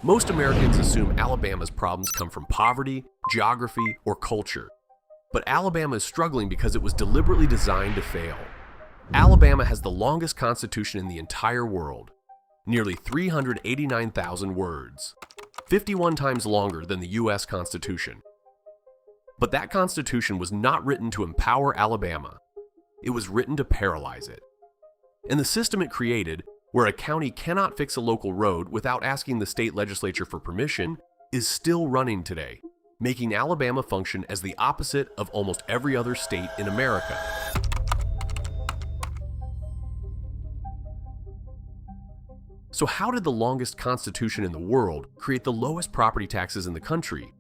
Most Americans assume Alabama's problems come from poverty, geography, or culture. But Alabama is struggling because it was deliberately designed to fail. Alabama has the longest constitution in the entire world, nearly 389,000 words, 51 times longer than the US Constitution. But that Constitution was not written to empower Alabama. It was written to paralyze it. And the system it created, where a county cannot fix a local road without asking the state legislature for permission, is still running today, making Alabama function as the opposite of almost every other state in America. So how did the longest constitution in the world create the lowest property taxes in the country?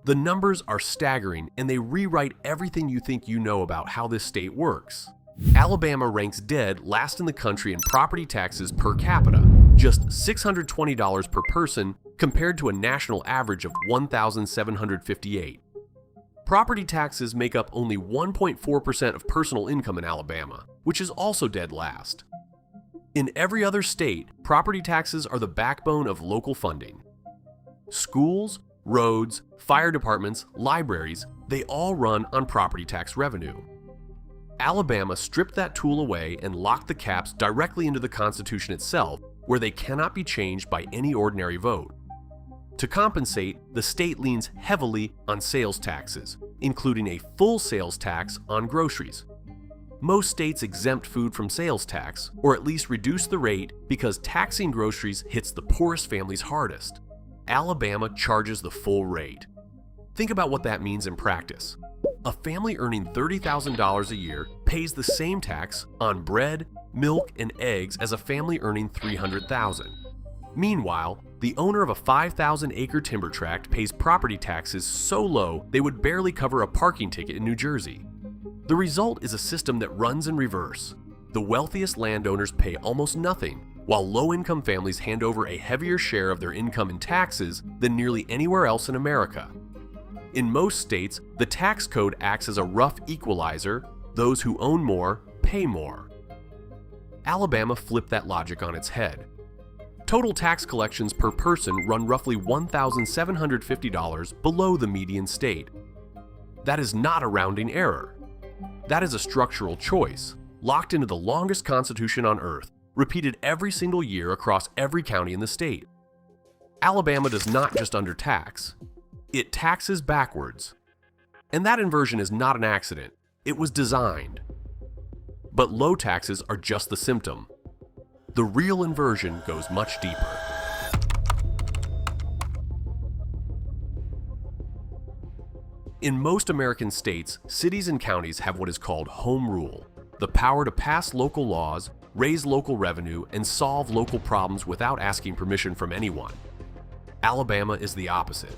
The numbers are staggering, and they rewrite everything you think you know about how this state works. Alabama ranks dead last in the country in property taxes per capita, just $620 per person compared to a national average of $1,758. Property taxes make up only 1.4% of personal income in Alabama, which is also dead last. In every other state, property taxes are the backbone of local funding. Schools, roads, fire departments, libraries, they all run on property tax revenue. Alabama stripped that tool away and locked the caps directly into the Constitution itself, where they cannot be changed by any ordinary vote. To compensate, the state leans heavily on sales taxes, including a full sales tax on groceries. Most states exempt food from sales tax, or at least reduce the rate because taxing groceries hits the poorest families hardest. Alabama charges the full rate. Think about what that means in practice. A family earning $30,000 a year pays the same tax on bread, milk, and eggs as a family earning $300,000. Meanwhile, the owner of a 5,000-acre timber tract pays property taxes so low they would barely cover a parking ticket in New Jersey. The result is a system that runs in reverse. The wealthiest landowners pay almost nothing, while low-income families hand over a heavier share of their income in taxes than nearly anywhere else in America. In most states, the tax code acts as a rough equalizer. Those who own more pay more. Alabama flipped that logic on its head. Total tax collections per person run roughly $1,750 below the median state. That is not a rounding error. That is a structural choice, locked into the longest constitution on earth, repeated every single year across every county in the state. Alabama does not just undertax. It taxes backwards. And that inversion is not an accident. It was designed. But low taxes are just the symptom. The real inversion goes much deeper. In most American states, cities and counties have what is called home rule, the power to pass local laws, raise local revenue, and solve local problems without asking permission from anyone. Alabama is the opposite.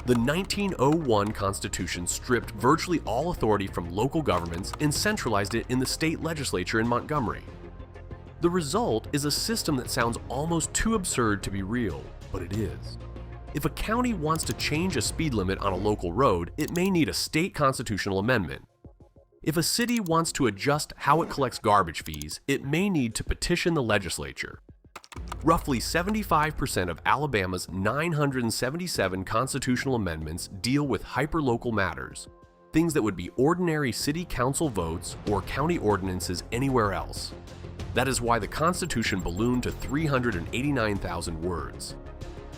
The 1901 Constitution stripped virtually all authority from local governments and centralized it in the state legislature in Montgomery. The result is a system that sounds almost too absurd to be real, but it is. If a county wants to change a speed limit on a local road, it may need a state constitutional amendment. If a city wants to adjust how it collects garbage fees, it may need to petition the legislature. Roughly 75% of Alabama's 977 constitutional amendments deal with hyperlocal matters, things that would be ordinary city council votes or county ordinances anywhere else. That is why the Constitution ballooned to 389,000 words.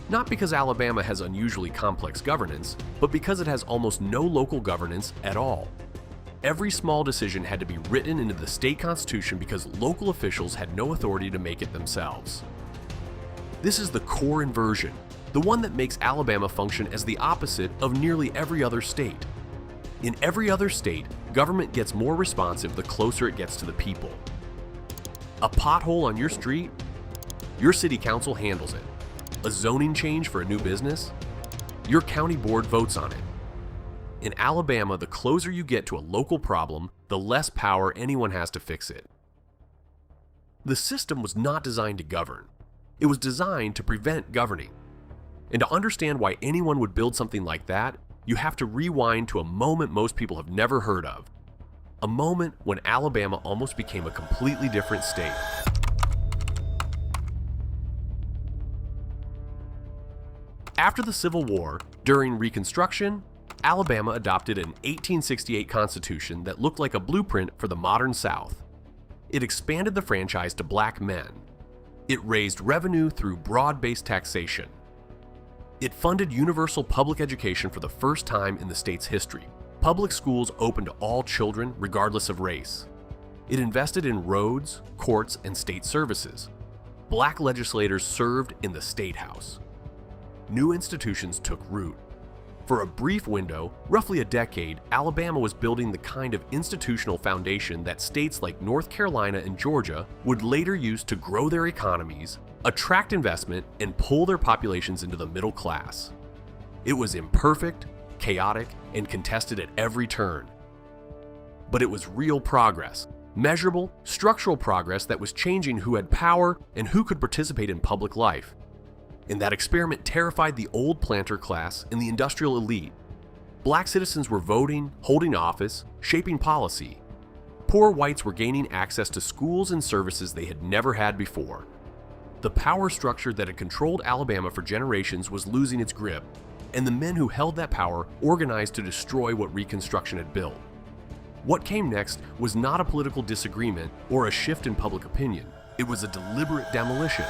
Not because Alabama has unusually complex governance, but because it has almost no local governance at all. Every small decision had to be written into the state constitution because local officials had no authority to make it themselves. This is the core inversion, the one that makes Alabama function as the opposite of nearly every other state. In every other state, government gets more responsive the closer it gets to the people. A pothole on your street? Your city council handles it. A zoning change for a new business? Your county board votes on it. In Alabama, the closer you get to a local problem, the less power anyone has to fix it. The system was not designed to govern. It was designed to prevent governing. And to understand why anyone would build something like that, you have to rewind to a moment most people have never heard of. A moment when Alabama almost became a completely different state. After the Civil War, during Reconstruction, Alabama adopted an 1868 constitution that looked like a blueprint for the modern South. It expanded the franchise to black men. It raised revenue through broad-based taxation. It funded universal public education for the first time in the state's history. Public schools open to all children, regardless of race. It invested in roads, courts, and state services. Black legislators served in the State House. New institutions took root. For a brief window, roughly a decade, Alabama was building the kind of institutional foundation that states like North Carolina and Georgia would later use to grow their economies, attract investment, and pull their populations into the middle class. It was imperfect, chaotic, and contested at every turn. But it was real progress, measurable, structural progress that was changing who had power and who could participate in public life. And that experiment terrified the old planter class and the industrial elite. Black citizens were voting, holding office, shaping policy. Poor whites were gaining access to schools and services they had never had before. The power structure that had controlled Alabama for generations was losing its grip, and the men who held that power organized to destroy what Reconstruction had built. What came next was not a political disagreement or a shift in public opinion. It was a deliberate demolition.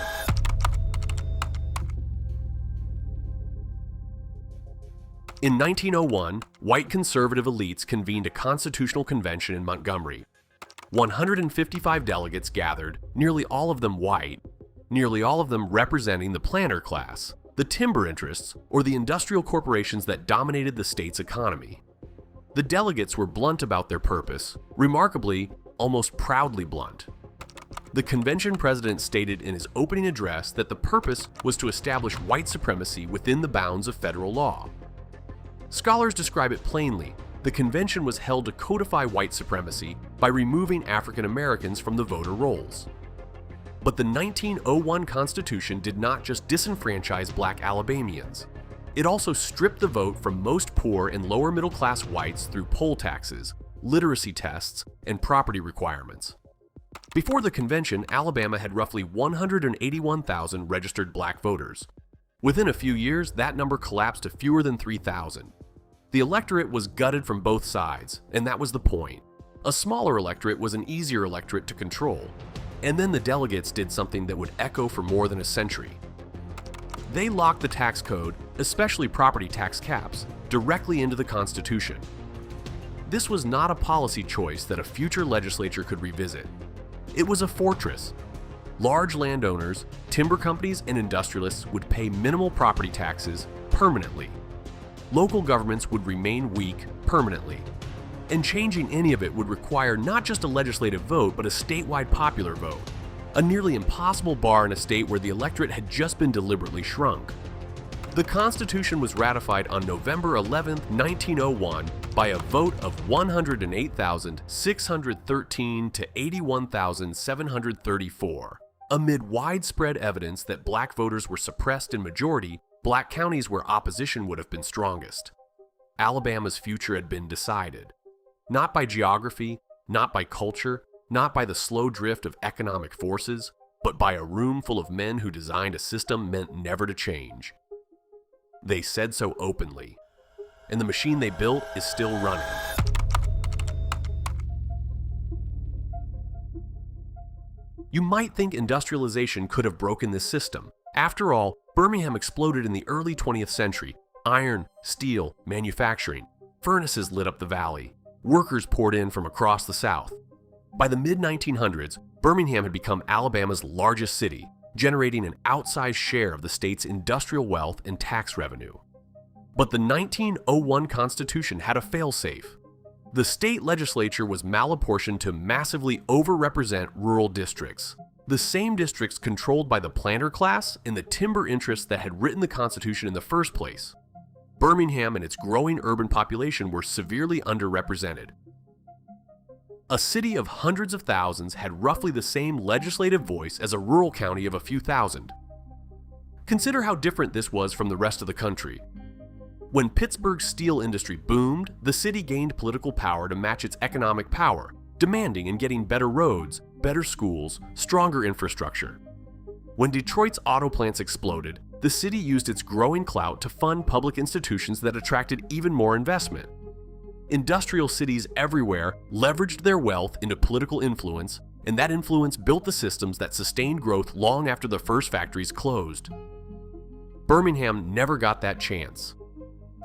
In 1901, white conservative elites convened a constitutional convention in Montgomery. 155 delegates gathered, nearly all of them white, nearly all of them representing the planter class, the timber interests, or the industrial corporations that dominated the state's economy. The delegates were blunt about their purpose, remarkably, almost proudly blunt. The convention president stated in his opening address that the purpose was to establish white supremacy within the bounds of federal law. Scholars describe it plainly. The convention was held to codify white supremacy by removing African Americans from the voter rolls. But the 1901 Constitution did not just disenfranchise black Alabamians. It also stripped the vote from most poor and lower middle class whites through poll taxes, literacy tests, and property requirements. Before the convention, Alabama had roughly 181,000 registered black voters. Within a few years, that number collapsed to fewer than 3,000. The electorate was gutted from both sides, and that was the point. A smaller electorate was an easier electorate to control. And then the delegates did something that would echo for more than a century. They locked the tax code, especially property tax caps, directly into the Constitution. This was not a policy choice that a future legislature could revisit. It was a fortress. Large landowners, timber companies, and industrialists would pay minimal property taxes permanently. Local governments would remain weak permanently. And changing any of it would require not just a legislative vote, but a statewide popular vote. A nearly impossible bar in a state where the electorate had just been deliberately shrunk. The Constitution was ratified on November 11, 1901, by a vote of 108,613 to 81,734. Amid widespread evidence that black voters were suppressed in majority, black counties where opposition would have been strongest. Alabama's future had been decided. Not by geography, not by culture, not by the slow drift of economic forces, but by a room full of men who designed a system meant never to change. They said so openly, and the machine they built is still running. You might think industrialization could have broken this system. After all, Birmingham exploded in the early 20th century. Iron, steel, manufacturing. Furnaces lit up the valley. Workers poured in from across the South. By the mid-1900s, Birmingham had become Alabama's largest city, generating an outsized share of the state's industrial wealth and tax revenue. But the 1901 Constitution had a failsafe. The state legislature was malapportioned to massively overrepresent rural districts, the same districts controlled by the planter class and the timber interests that had written the Constitution in the first place. Birmingham and its growing urban population were severely underrepresented. A city of hundreds of thousands had roughly the same legislative voice as a rural county of a few thousand. Consider how different this was from the rest of the country. When Pittsburgh's steel industry boomed, the city gained political power to match its economic power, demanding and getting better roads, better schools, stronger infrastructure. When Detroit's auto plants exploded, The city used its growing clout to fund public institutions that attracted even more investment. Industrial cities everywhere leveraged their wealth into political influence, and that influence built the systems that sustained growth long after the first factories closed. Birmingham never got that chance.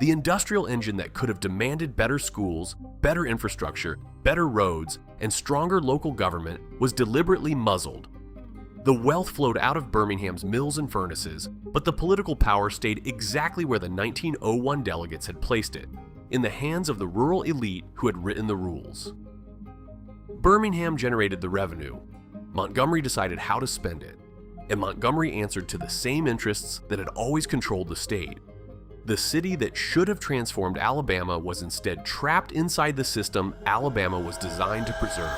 The industrial engine that could have demanded better schools, better infrastructure, better roads, and stronger local government was deliberately muzzled. The wealth flowed out of Birmingham's mills and furnaces, but the political power stayed exactly where the 1901 delegates had placed it, in the hands of the rural elite who had written the rules. Birmingham generated the revenue. Montgomery decided how to spend it, and Montgomery answered to the same interests that had always controlled the state. The city that should have transformed Alabama was instead trapped inside the system Alabama was designed to preserve.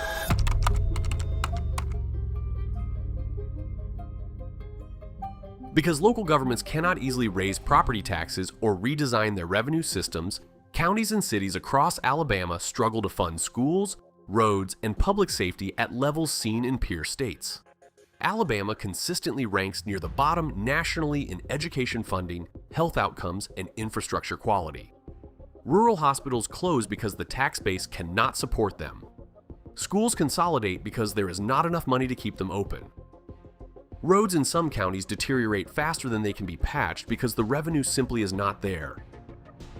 Because local governments cannot easily raise property taxes or redesign their revenue systems, counties and cities across Alabama struggle to fund schools, roads, and public safety at levels seen in peer states. Alabama consistently ranks near the bottom nationally in education funding, health outcomes, and infrastructure quality. Rural hospitals close because the tax base cannot support them. Schools consolidate because there is not enough money to keep them open. Roads in some counties deteriorate faster than they can be patched because the revenue simply is not there.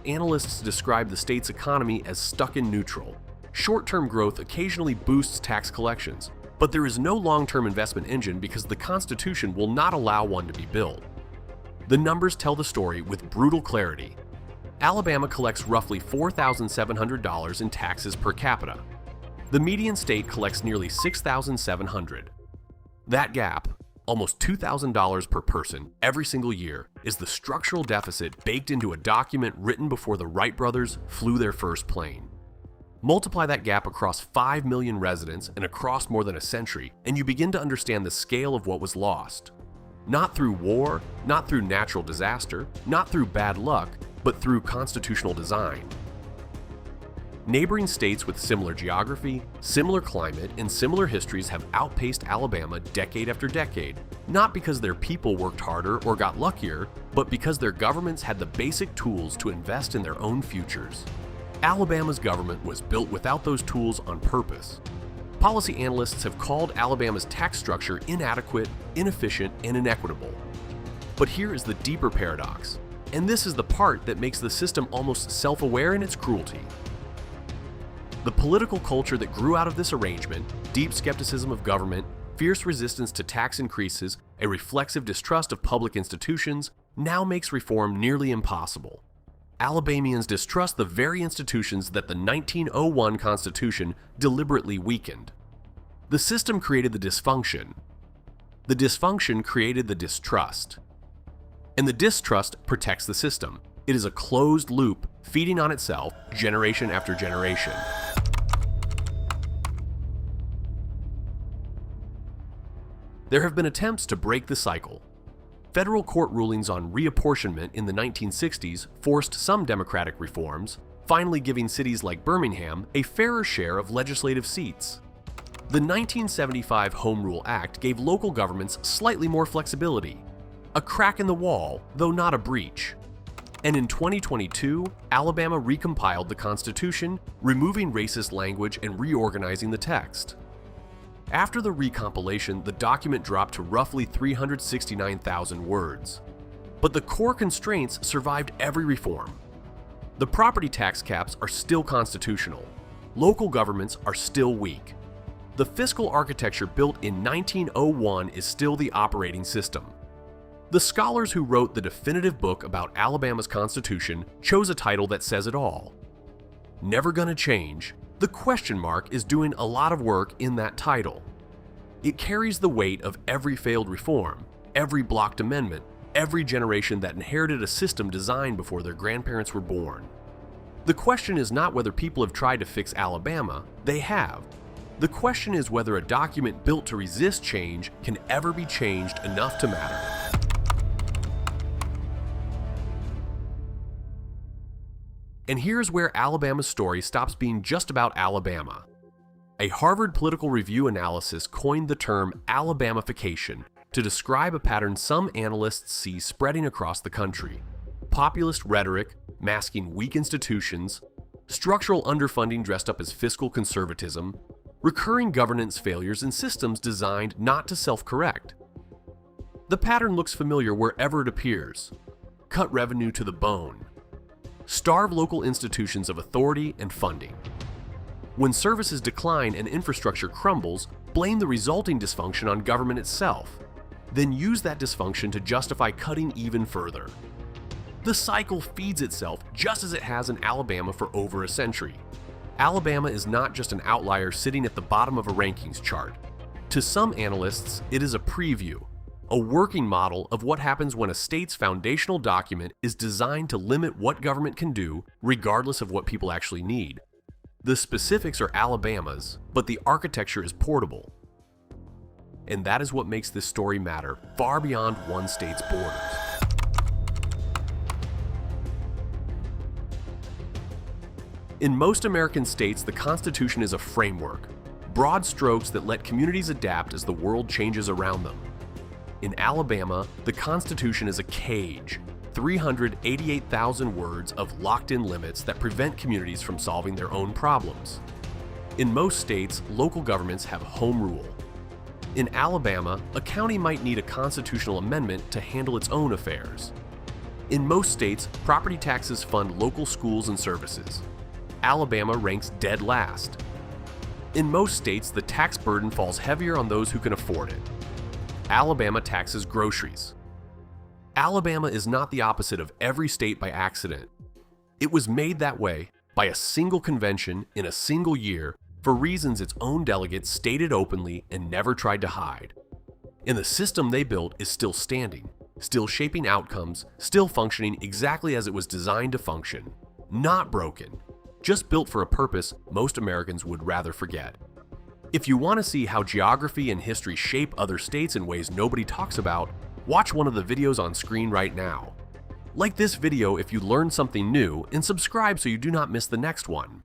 Analysts describe the state's economy as stuck in neutral. Short-term growth occasionally boosts tax collections, but there is no long-term investment engine because the Constitution will not allow one to be built. The numbers tell the story with brutal clarity. Alabama collects roughly $4,700 in taxes per capita. The median state collects nearly $6,700. That gap, almost $2,000 per person every single year, is the structural deficit baked into a document written before the Wright brothers flew their first plane. Multiply that gap across 5 million residents and across more than a century, and you begin to understand the scale of what was lost. Not through war, not through natural disaster, not through bad luck, but through constitutional design. Neighboring states with similar geography, similar climate, and similar histories have outpaced Alabama decade after decade, not because their people worked harder or got luckier, but because their governments had the basic tools to invest in their own futures. Alabama's government was built without those tools on purpose. Policy analysts have called Alabama's tax structure inadequate, inefficient, and inequitable. But here is the deeper paradox, and this is the part that makes the system almost self-aware in its cruelty. The political culture that grew out of this arrangement, deep skepticism of government, fierce resistance to tax increases, a reflexive distrust of public institutions, now makes reform nearly impossible. Alabamians distrust the very institutions that the 1901 Constitution deliberately weakened. The system created the dysfunction. The dysfunction created the distrust. And the distrust protects the system. It is a closed loop, feeding on itself generation after generation. There have been attempts to break the cycle. Federal court rulings on reapportionment in the 1960s forced some democratic reforms, finally giving cities like Birmingham a fairer share of legislative seats. The 1975 Home Rule Act gave local governments slightly more flexibility, a crack in the wall, though not a breach. And in 2022, Alabama recompiled the Constitution, removing racist language and reorganizing the text. After the recompilation, the document dropped to roughly 369,000 words. But the core constraints survived every reform. The property tax caps are still constitutional. Local governments are still weak. The fiscal architecture built in 1901 is still the operating system. The scholars who wrote the definitive book about Alabama's Constitution chose a title that says it all. Never Gonna Change. The question mark is doing a lot of work in that title. It carries the weight of every failed reform, every blocked amendment, every generation that inherited a system designed before their grandparents were born. The question is not whether people have tried to fix Alabama, they have. The question is whether a document built to resist change can ever be changed enough to matter. And here's where Alabama's story stops being just about Alabama. A Harvard Political Review analysis coined the term Alabamafication, to describe a pattern some analysts see spreading across the country. Populist rhetoric, masking weak institutions, structural underfunding dressed up as fiscal conservatism, recurring governance failures and systems designed not to self-correct. The pattern looks familiar wherever it appears. Cut revenue to the bone. Starve local institutions of authority and funding. When services decline and infrastructure crumbles, blame the resulting dysfunction on government itself. Then use that dysfunction to justify cutting even further. The cycle feeds itself just as it has in Alabama for over a century. Alabama is not just an outlier sitting at the bottom of a rankings chart. To some analysts, it is a preview, a working model of what happens when a state's foundational document is designed to limit what government can do, regardless of what people actually need. The specifics are Alabama's, but the architecture is portable. And that is what makes this story matter far beyond one state's borders. In most American states, the Constitution is a framework, broad strokes that let communities adapt as the world changes around them. In Alabama, the Constitution is a cage, 388,000 words of locked-in limits that prevent communities from solving their own problems. In most states, local governments have home rule. In Alabama, a county might need a constitutional amendment to handle its own affairs. In most states, property taxes fund local schools and services. Alabama ranks dead last. In most states, the tax burden falls heavier on those who can afford it. Alabama taxes groceries. Alabama is not the opposite of every state by accident. It was made that way by a single convention in a single year for reasons its own delegates stated openly and never tried to hide. And the system they built is still standing, still shaping outcomes, still functioning exactly as it was designed to function. Not broken, just built for a purpose most Americans would rather forget. If you want to see how geography and history shape other states in ways nobody talks about, watch one of the videos on screen right now. Like this video if you learned something new, and subscribe so you do not miss the next one.